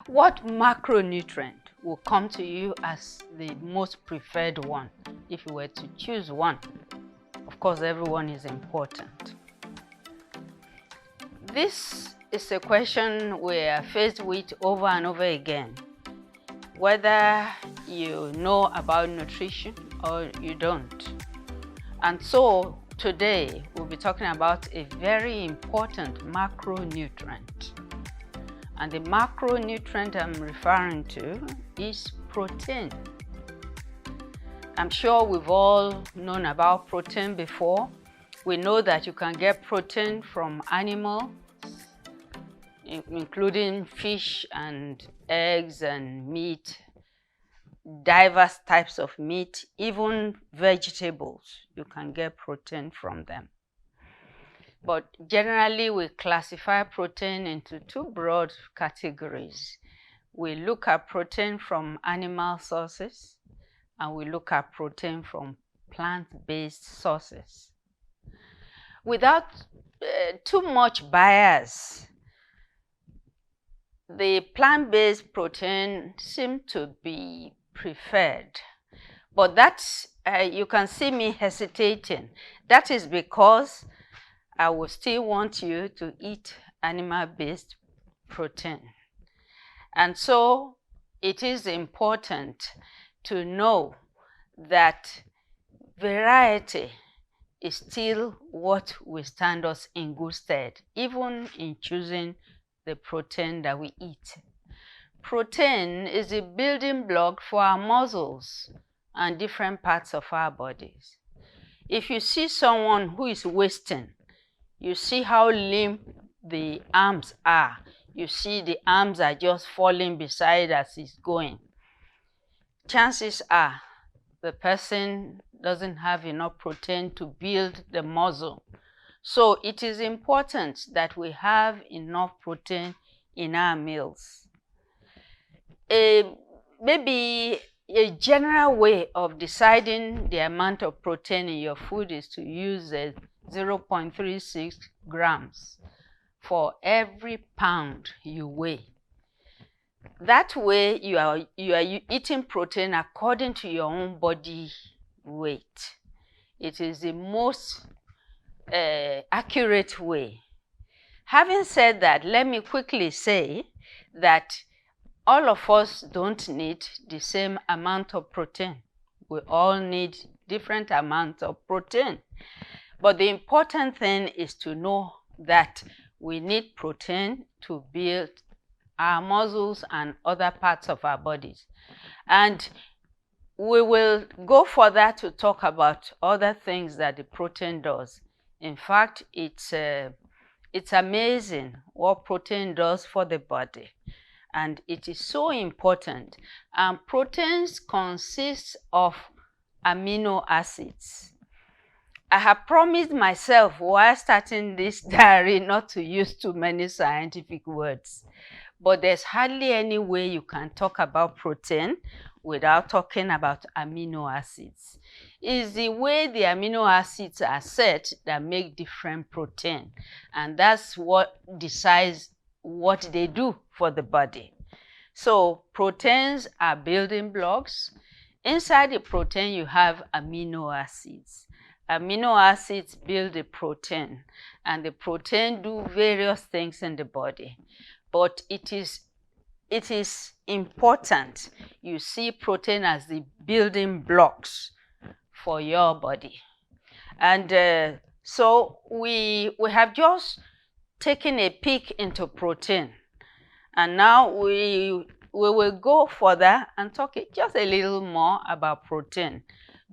What macronutrient will come to you as the most preferred one if you were to choose one? Of course, everyone is important. This is a question we are faced with over and over again, whether you know about nutrition or you don't. And so today we'll be talking about a very important macronutrient. And the macronutrient I'm referring to is protein. I'm sure we've all known about protein before. We know that you can get protein from animals, including fish and eggs and meat, diverse types of meat, even vegetables. You can get protein from them. But generally, we classify protein into two broad categories. We look at protein from animal sources, and we look at protein from plant-based sources. Without too much bias, the plant-based protein seem to be preferred. But that's, you can see me hesitating. That is because I will still want you to eat animal-based protein. And so it is important to know that variety is still what will stand us in good stead, even in choosing the protein that we eat. Protein is a building block for our muscles and different parts of our bodies. If you see someone who is wasting, you see how limp the arms are. You see the arms are just falling beside as he's going. Chances are the person doesn't have enough protein to build the muscle. So it is important that we have enough protein in our meals. Maybe a general way of deciding the amount of protein in your food is to use 0.36 grams for every pound you weigh. That way you are eating protein according to your own body weight. It is the most accurate way. Having said that, let me quickly say that all of us don't need the same amount of protein. We all need different amounts of protein. But the important thing is to know that we need protein to build our muscles and other parts of our bodies. And we will go further to talk about other things that the protein does. In fact, it's amazing what protein does for the body. And it is so important. And proteins consist of amino acids. I have promised myself while starting this diary not to use too many scientific words. But there's hardly any way you can talk about protein without talking about amino acids. It's the way the amino acids are set that make different protein. And that's what decides what they do for the body. So proteins are building blocks. Inside the protein, you have amino acids. Amino acids build the protein, and the protein do various things in the body. But it is important you see protein as the building blocks for your body. And so we have just taken a peek into protein, and now we will go further and talk just a little more about protein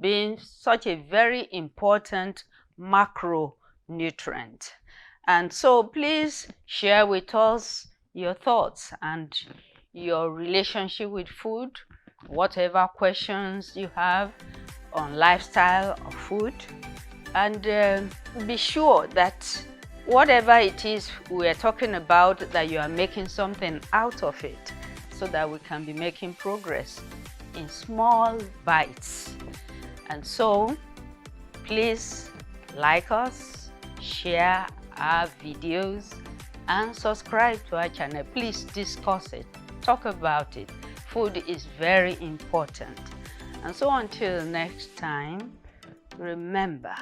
being such a very important macronutrient. And so please share with us your thoughts and your relationship with food, whatever questions you have on lifestyle or food. And be sure that whatever it is we are talking about, that you are making something out of it, so that we can be making progress in small bites. And so please like us, share our videos, and subscribe to our channel. Please discuss it. talk about it. Food is very important. And so until next time, remember,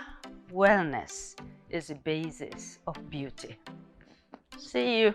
wellness is the basis of beauty. See you.